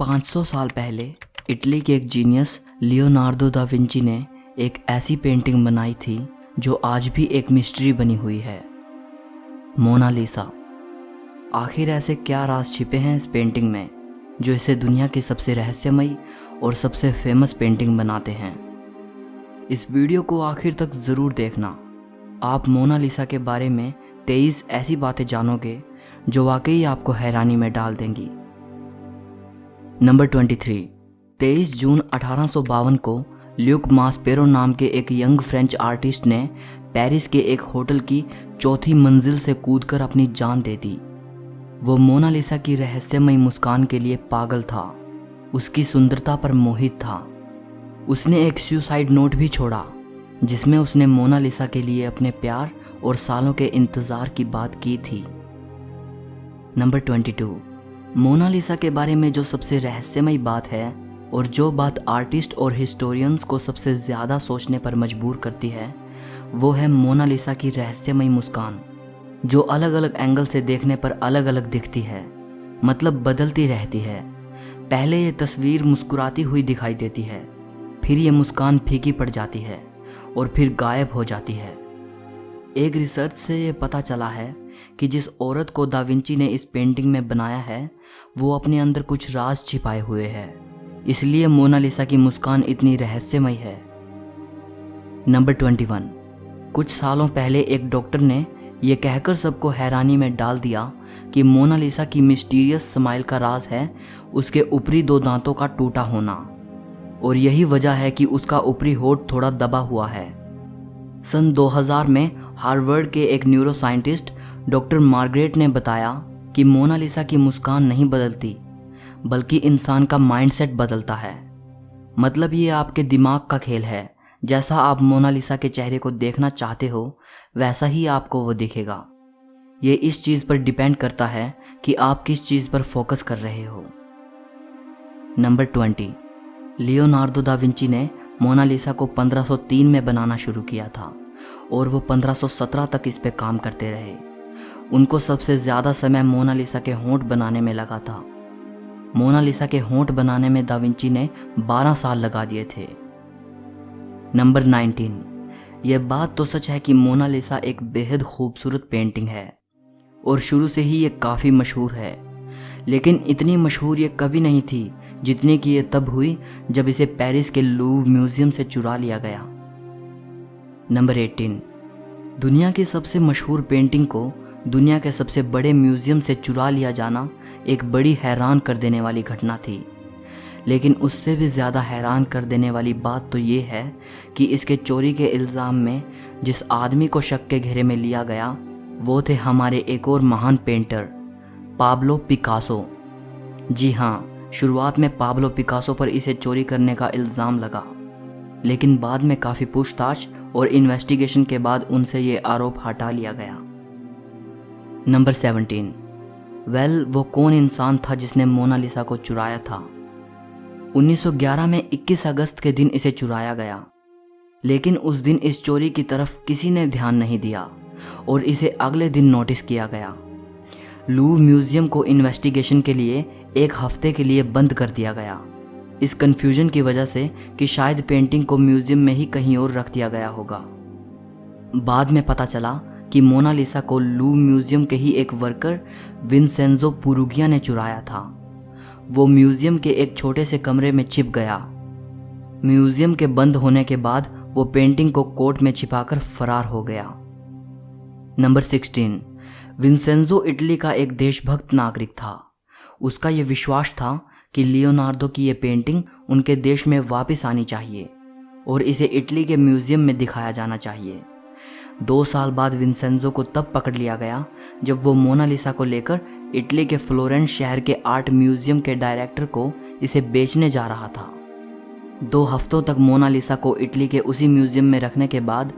500 साल पहले इटली के एक जीनियस लियोनार्दो दा विंची ने एक ऐसी पेंटिंग बनाई थी जो आज भी एक मिस्ट्री बनी हुई है, मोनालिसा। आखिर ऐसे क्या राज छिपे हैं इस पेंटिंग में जो इसे दुनिया की सबसे रहस्यमयी और सबसे फेमस पेंटिंग बनाते हैं। इस वीडियो को आखिर तक ज़रूर देखना। आप मोनालिसा के बारे में 23 ऐसी बातें जानोगे जो वाकई आपको हैरानी में डाल देंगी। नंबर 23। 23 जून 1852 को ल्यूक मास्पेरो नाम के एक यंग फ्रेंच आर्टिस्ट ने पेरिस के एक होटल की चौथी मंजिल से कूदकर अपनी जान दे दी। वो मोनालिसा की रहस्यमयी मुस्कान के लिए पागल था, उसकी सुंदरता पर मोहित था। उसने एक सुसाइड नोट भी छोड़ा जिसमें उसने मोनालिसा के लिए अपने प्यार और सालों के इंतज़ार की बात की थी। नंबर 22। मोनालिसा के बारे में जो सबसे रहस्यमयी बात है और जो बात आर्टिस्ट और हिस्टोरियंस को सबसे ज़्यादा सोचने पर मजबूर करती है, वो है मोनालिसा की रहस्यमयी मुस्कान, जो अलग अलग एंगल से देखने पर अलग अलग दिखती है, मतलब बदलती रहती है। पहले ये तस्वीर मुस्कुराती हुई दिखाई देती है, फिर ये मुस्कान फीकी पड़ जाती है और फिर गायब हो जाती है। एक रिसर्च से ये पता चला है कि जिस औरत को दा विंची ने इस पेंटिंग में बनाया है वो अपने अंदर कुछ राज छिपाए हुए है, इसलिए मोनालिसा की मुस्कान इतनी रहस्यमयी है। नंबर 21। कुछ सालों पहले एक डॉक्टर ने यह कहकर सबको हैरानी में डाल दिया कि मोनालिसा की मिस्टीरियस स्माइल का राज है उसके ऊपरी 2 दांतों का टूटा होना, और यही वजह है कि उसका ऊपरी होंठ थोड़ा दबा हुआ है। सन 2000 में हार्वर्ड के एक न्यूरोसाइंटिस्ट डॉक्टर मार्गरेट ने बताया कि मोनालिसा की मुस्कान नहीं बदलती बल्कि इंसान का माइंडसेट बदलता है। मतलब ये आपके दिमाग का खेल है, जैसा आप मोनालिसा के चेहरे को देखना चाहते हो वैसा ही आपको वो दिखेगा। ये इस चीज़ पर डिपेंड करता है कि आप किस चीज़ पर फोकस कर रहे हो। नंबर 20। लियोनार्दो दा विंची ने मोनालिसा को 1503 में बनाना शुरू किया था और वो 1517 तक इस पे काम करते रहे। उनको सबसे ज़्यादा समय मोनालिसा के होंठ बनाने में लगा था। मोनालिसा के होंठ बनाने में दा विंची ने 12 साल लगा दिए थे। नंबर 19। यह बात तो सच है कि मोनालिसा एक बेहद खूबसूरत पेंटिंग है और शुरू से ही ये काफ़ी मशहूर है, लेकिन इतनी मशहूर ये कभी नहीं थी जितनी कि ये तब हुई जब इसे पेरिस के लूव्र म्यूजियम से चुरा लिया गया। नंबर 18। दुनिया की सबसे मशहूर पेंटिंग को दुनिया के सबसे बड़े म्यूजियम से चुरा लिया जाना एक बड़ी हैरान कर देने वाली घटना थी, लेकिन उससे भी ज़्यादा हैरान कर देने वाली बात तो ये है कि इसके चोरी के इल्ज़ाम में जिस आदमी को शक के घेरे में लिया गया वो थे हमारे एक और महान पेंटर पाब्लो पिकासो। जी हाँ, शुरुआत में पाब्लो पिकासो पर इसे चोरी करने का इल्ज़ाम लगा, लेकिन बाद में काफ़ी पूछताछ और इन्वेस्टिगेशन के बाद उनसे ये आरोप हटा लिया गया। नंबर 17। वो कौन इंसान था जिसने मोनालिसा को चुराया था? 1911 में 21 अगस्त के दिन इसे चुराया गया, लेकिन उस दिन इस चोरी की तरफ किसी ने ध्यान नहीं दिया और इसे अगले दिन नोटिस किया गया। लूव्र म्यूजियम को इन्वेस्टिगेशन के लिए 1 हफ्ते के लिए बंद कर दिया गया, इस कन्फ्यूजन की वजह से कि शायद पेंटिंग को म्यूजियम में ही कहीं और रख दिया गया होगा। बाद में पता चला कि मोनालिसा को लूव्र म्यूजियम के ही एक वर्कर विंसेंजो पुरुगिया ने चुराया था। वो म्यूजियम के एक छोटे से कमरे में छिप गया। म्यूजियम के बंद होने के बाद वो पेंटिंग को कोट में छिपाकर फरार हो गया। नंबर 16। विंसेंजो इटली का एक देशभक्त नागरिक था। उसका ये विश्वास था कि लियोनार्दो की ये पेंटिंग उनके देश में वापस आनी चाहिए और इसे इटली के म्यूजियम में दिखाया जाना चाहिए। 2 साल बाद विंसेंजो को तब पकड़ लिया गया जब वो मोनालिसा को लेकर इटली के फ्लोरेंस शहर के आर्ट म्यूजियम के डायरेक्टर को इसे बेचने जा रहा था। 2 हफ्तों तक मोनालिसा को इटली के उसी म्यूजियम में रखने के बाद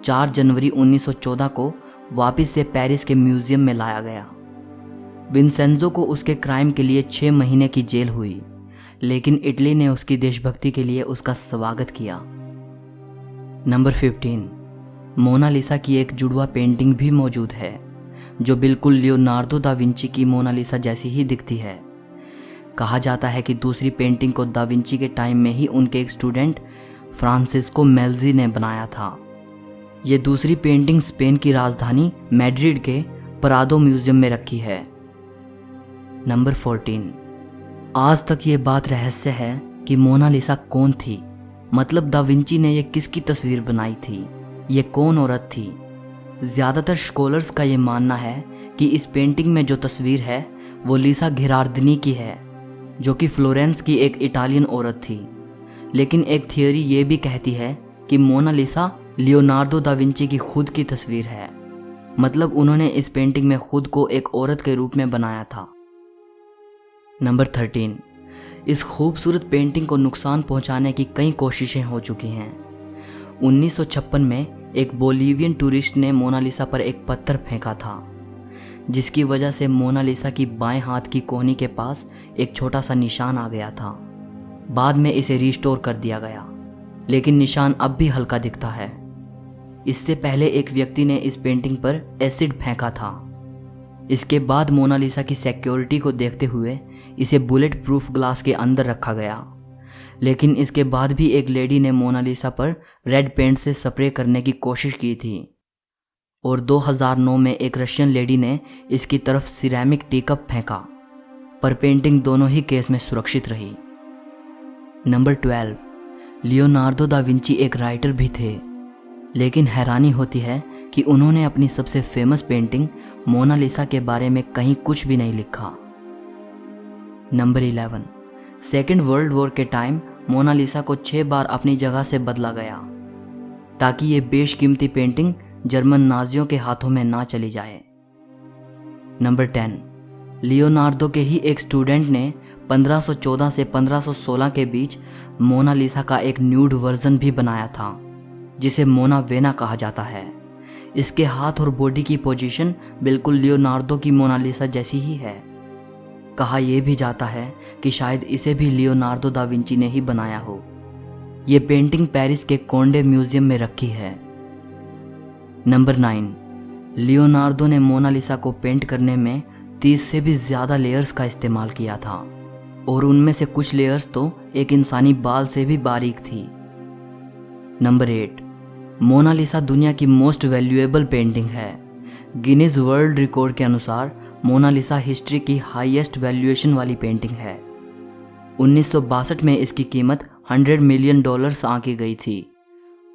4 जनवरी 1914 को वापस से पेरिस के म्यूजियम में लाया गया। विंसेंजो को उसके क्राइम के लिए 6 महीने की जेल हुई, लेकिन इटली ने उसकी देशभक्ति के लिए उसका स्वागत किया। नंबर 15। मोनालिसा की एक जुड़वा पेंटिंग भी मौजूद है जो बिल्कुल लियोनार्दो दा विंची की मोनालिसा जैसी ही दिखती है। कहा जाता है कि दूसरी पेंटिंग को दा विंची के टाइम में ही उनके एक स्टूडेंट फ्रांसिस्को मेल्जी ने बनाया था। ये दूसरी पेंटिंग स्पेन की राजधानी मैड्रिड के प्रादो म्यूजियम में रखी है। नंबर 14। आज तक ये बात रहस्य है कि मोनालिसा कौन थी, मतलब दा विंची ने ये किसकी तस्वीर बनाई थी, ये कौन औरत थी। ज़्यादातर स्कॉलर्स का ये मानना है कि इस पेंटिंग में जो तस्वीर है वो लीसा घिरार्दिनी की है, जो कि फ्लोरेंस की एक इटालियन औरत थी। लेकिन एक थियोरी ये भी कहती है कि मोनालिसा लियोनार्दो दा विंची की खुद की तस्वीर है, मतलब उन्होंने इस पेंटिंग में खुद को एक औरत के रूप में बनाया था। नंबर 13। इस खूबसूरत पेंटिंग को नुकसान पहुंचाने की कई कोशिशें हो चुकी हैं। 1956 में एक बोलीवियन टूरिस्ट ने मोनालिसा पर एक पत्थर फेंका था, जिसकी वजह से मोनालिसा की बाएं हाथ की कोहनी के पास एक छोटा सा निशान आ गया था। बाद में इसे रिस्टोर कर दिया गया, लेकिन निशान अब भी हल्का दिखता है। इससे पहले एक व्यक्ति ने इस पेंटिंग पर एसिड फेंका था। इसके बाद मोनालिसा की सिक्योरिटी को देखते हुए इसे बुलेट प्रूफ ग्लास के अंदर रखा गया, लेकिन इसके बाद भी एक लेडी ने मोनालिसा पर रेड पेंट से स्प्रे करने की कोशिश की थी, और 2009 में एक रशियन लेडी ने इसकी तरफ सिरेमिक टीकप फेंका, पर पेंटिंग दोनों ही केस में सुरक्षित रही। नंबर 12। लियोनार्दो दा विंची एक राइटर भी थे, लेकिन हैरानी होती है कि उन्होंने अपनी सबसे फेमस पेंटिंग मोनालिसा के बारे में कहीं कुछ भी नहीं लिखा। नंबर 11। सेकेंड वर्ल्ड वॉर के टाइम मोनालिसा को 6 बार अपनी जगह से बदला गया, ताकि ये बेशकीमती पेंटिंग जर्मन नाजियों के हाथों में ना चली जाए। नंबर 10। लियोनार्दो के ही एक स्टूडेंट ने 1514 से 1516 के बीच मोनालिसा का एक न्यूड वर्जन भी बनाया था, जिसे मोना वेना कहा जाता है। इसके हाथ और बॉडी की पोजीशन बिल्कुल लियोनार्दो की मोनालिसा जैसी ही है। कहा यह भी जाता है कि शायद इसे भी लियोनार्दो दा विंची ने ही बनाया हो। ये पेंटिंग पेरिस के कोंडे म्यूजियम में रखी है। नंबर 9। लियोनार्दो ने मोनालिसा को पेंट करने में 30 से भी ज़्यादा लेयर्स का इस्तेमाल किया था, और उनमें से कुछ लेयर्स तो एक इंसानी बाल से भी बारीक थी। नंबर 8। मोनालिसा दुनिया की मोस्ट वैल्यूएबल पेंटिंग है। गिनीज वर्ल्ड रिकॉर्ड के अनुसार मोनालिसा हिस्ट्री की हाईएस्ट वैल्यूएशन वाली पेंटिंग है। 1962 में इसकी कीमत $100 मिलियन आंकी गई थी।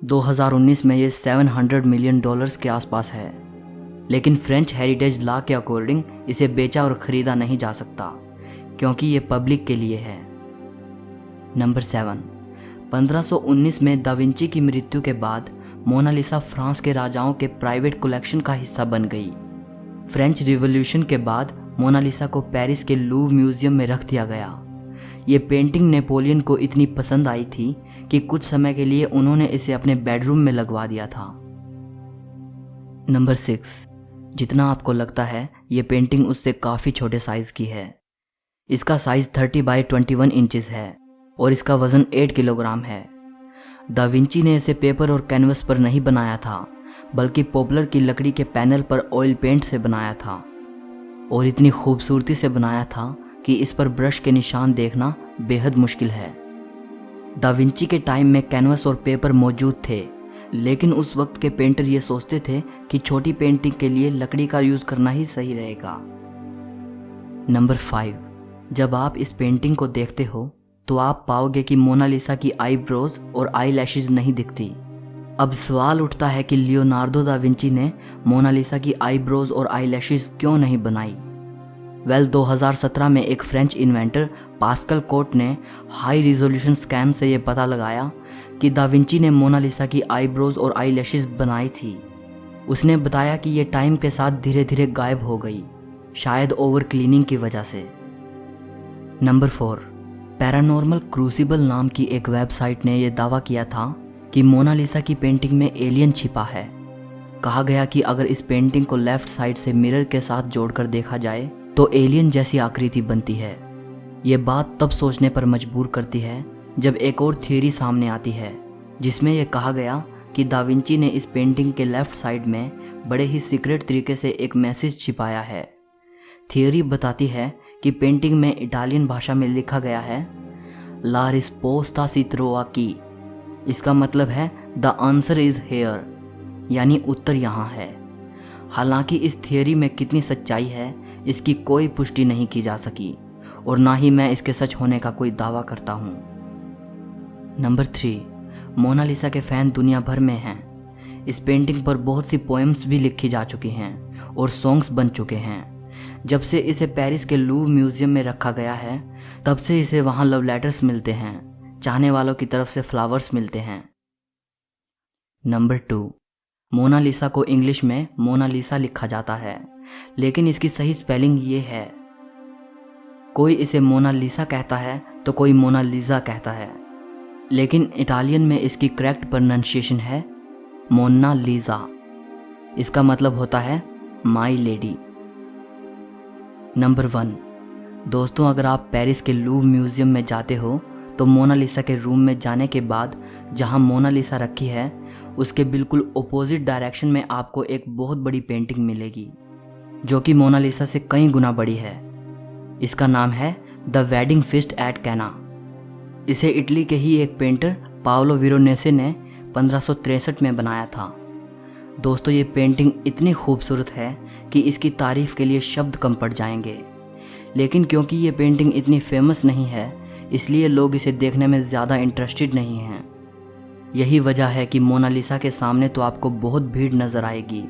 2019 में ये $700 मिलियन के आसपास है, लेकिन फ्रेंच हेरिटेज लॉ के अकॉर्डिंग इसे बेचा और ख़रीदा नहीं जा सकता, क्योंकि ये पब्लिक के लिए है। नंबर 7। 1519 में दा विंची की मृत्यु के बाद मोनालिसा फ्रांस के राजाओं के प्राइवेट कलेक्शन का हिस्सा बन गई। फ्रेंच रिवॉल्यूशन के बाद मोनालिसा को पेरिस के लूव म्यूजियम में रख दिया गया। ये पेंटिंग नेपोलियन को इतनी पसंद आई थी कि कुछ समय के लिए उन्होंने इसे अपने बेडरूम में लगवा दिया था। नंबर 6। जितना आपको लगता है ये पेंटिंग उससे काफ़ी छोटे साइज़ की है। इसका साइज़ 30 बाई 21 इंचेस है और इसका वज़न 8 किलोग्राम है। दा विंची ने इसे पेपर और कैनवस पर नहीं बनाया था, बल्कि पॉपुलर की लकड़ी के पैनल पर ऑयल पेंट से बनाया था, और इतनी खूबसूरती से बनाया था कि इस पर ब्रश के निशान देखना बेहद मुश्किल है। दा विंची के टाइम में कैनवस और पेपर मौजूद थे, लेकिन उस वक्त के पेंटर ये सोचते थे कि छोटी पेंटिंग के लिए लकड़ी का यूज़ करना ही सही रहेगा। नंबर 5। जब आप इस पेंटिंग को देखते हो तो आप पाओगे कि मोनालिसा की आईब्रोज और आई लैशेज नहीं दिखती। अब सवाल उठता है कि लियोनार्दो दा विंची ने मोनालिसा की आईब्रोज और आई लैशेज क्यों नहीं बनाई। 2017 में एक फ्रेंच इन्वेंटर पास्कल कोट ने हाई रिजोल्यूशन स्कैन से ये पता लगाया कि दा विंची ने मोनालिसा की आईब्रोज और आई लैशेज बनाई थी। उसने बताया कि ये टाइम के साथ धीरे धीरे गायब हो गई, शायद ओवर क्लीनिंग की वजह से। नंबर 4। पैरानॉर्मल क्रूसिबल नाम की एक वेबसाइट ने यह दावा किया था कि मोनालिसा की पेंटिंग में एलियन छिपा है। कहा गया कि अगर इस पेंटिंग को लेफ्ट साइड से मिरर के साथ जोड़कर देखा जाए तो एलियन जैसी आकृति बनती है। ये बात तब सोचने पर मजबूर करती है जब एक और थ्योरी सामने आती है, जिसमें यह कहा गया कि दा विंची ने इस पेंटिंग के लेफ्ट साइड में बड़े ही सीक्रेट तरीके से एक मैसेज छिपाया है। थ्योरी बताती है कि पेंटिंग में इटालियन भाषा में लिखा गया है ला रिस्पोस्ता सी ट्रोवा की। इसका मतलब है द आंसर इज हेयर, यानी उत्तर यहाँ है। हालांकि इस थियोरी में कितनी सच्चाई है इसकी कोई पुष्टि नहीं की जा सकी और ना ही मैं इसके सच होने का कोई दावा करता हूँ। नंबर 3, मोनालिसा के फैन दुनिया भर में हैं। इस पेंटिंग पर बहुत सी पोएम्स भी लिखी जा चुकी हैं और सॉन्ग्स बन चुके हैं। जब से इसे पेरिस के लूव्र म्यूजियम में रखा गया है तब से इसे वहाँ लव लेटर्स मिलते हैं, चाहने वालों की तरफ से फ्लावर्स मिलते हैं। नंबर 2, मोनालिसा को इंग्लिश में मोनालिसा लिखा जाता है, लेकिन इसकी सही स्पेलिंग ये है। कोई इसे मोनालिसा कहता है तो कोई मोनालिसा कहता है, लेकिन इटालियन में इसकी करेक्ट प्रोनाउंसिएशन है मोनालिसा। इसका मतलब होता है माई लेडी। नंबर 1, दोस्तों अगर आप पेरिस के लूव्र म्यूजियम में जाते हो तो मोनालिसा के रूम में जाने के बाद जहां मोनालिसा रखी है उसके बिल्कुल ऑपोजिट डायरेक्शन में आपको एक बहुत बड़ी पेंटिंग मिलेगी जो कि मोनालिसा से कई गुना बड़ी है। इसका नाम है द वेडिंग फीस्ट एट कैना। इसे इटली के ही एक पेंटर पाओलो वेरोनेसे ने 1563 में बनाया था। दोस्तों ये पेंटिंग इतनी खूबसूरत है कि इसकी तारीफ के लिए शब्द कम पड़ जाएंगे, लेकिन क्योंकि ये पेंटिंग इतनी फेमस नहीं है इसलिए लोग इसे देखने में ज़्यादा इंटरेस्टेड नहीं हैं। यही वजह है कि मोनालिसा के सामने तो आपको बहुत भीड़ नज़र आएगी,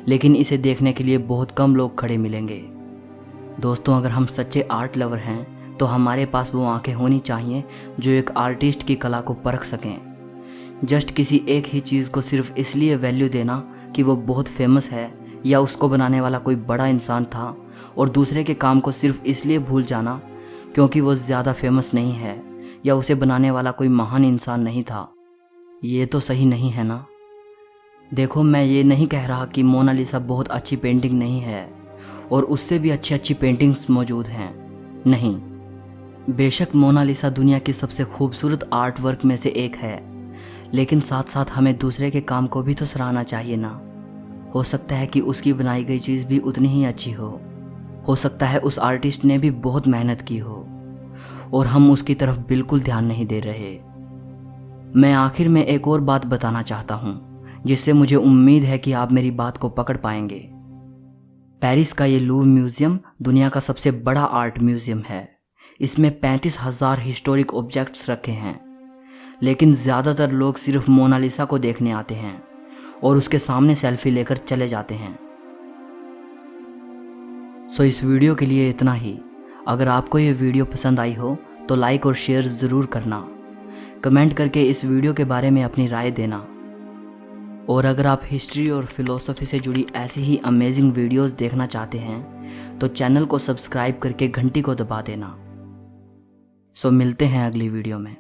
लेकिन इसे देखने के लिए बहुत कम लोग खड़े मिलेंगे। दोस्तों अगर हम सच्चे आर्ट लवर हैं तो हमारे पास वो आंखें होनी चाहिए जो एक आर्टिस्ट की कला को परख सकें। जस्ट किसी एक ही चीज़ को सिर्फ इसलिए वैल्यू देना कि वो बहुत फेमस है या उसको बनाने वाला कोई बड़ा इंसान था, और दूसरे के काम को सिर्फ इसलिए भूल जाना क्योंकि वो ज़्यादा फेमस नहीं है या उसे बनाने वाला कोई महान इंसान नहीं था, ये तो सही नहीं है ना। देखो मैं ये नहीं कह रहा कि मोनालिसा बहुत अच्छी पेंटिंग नहीं है और उससे भी अच्छी अच्छी पेंटिंग्स मौजूद हैं, नहीं। बेशक मोनालिसा दुनिया की सबसे खूबसूरत आर्ट वर्क में से एक है, लेकिन साथ साथ हमें दूसरे के काम को भी तो सराहना चाहिए ना। हो सकता है कि उसकी बनाई गई चीज़ भी उतनी ही अच्छी हो सकता है उस आर्टिस्ट ने भी बहुत मेहनत की हो और हम उसकी तरफ बिल्कुल ध्यान नहीं दे रहे। मैं आखिर में एक और बात बताना चाहता हूँ जिससे मुझे उम्मीद है कि आप मेरी बात को पकड़ पाएंगे। पेरिस का ये लूव्र म्यूजियम दुनिया का सबसे बड़ा आर्ट म्यूजियम है। इसमें 35,000 हिस्टोरिक ऑब्जेक्ट्स रखे हैं, लेकिन ज़्यादातर लोग सिर्फ मोनालिसा को देखने आते हैं और उसके सामने सेल्फी लेकर चले जाते हैं। सो इस वीडियो के लिए इतना ही। अगर आपको ये वीडियो पसंद आई हो तो लाइक और शेयर ज़रूर करना, कमेंट करके इस वीडियो के बारे में अपनी राय देना, और अगर आप हिस्ट्री और फिलोसफी से जुड़ी ऐसी ही अमेजिंग वीडियोस देखना चाहते हैं तो चैनल को सब्सक्राइब करके घंटी को दबा देना। सो मिलते हैं अगली वीडियो में।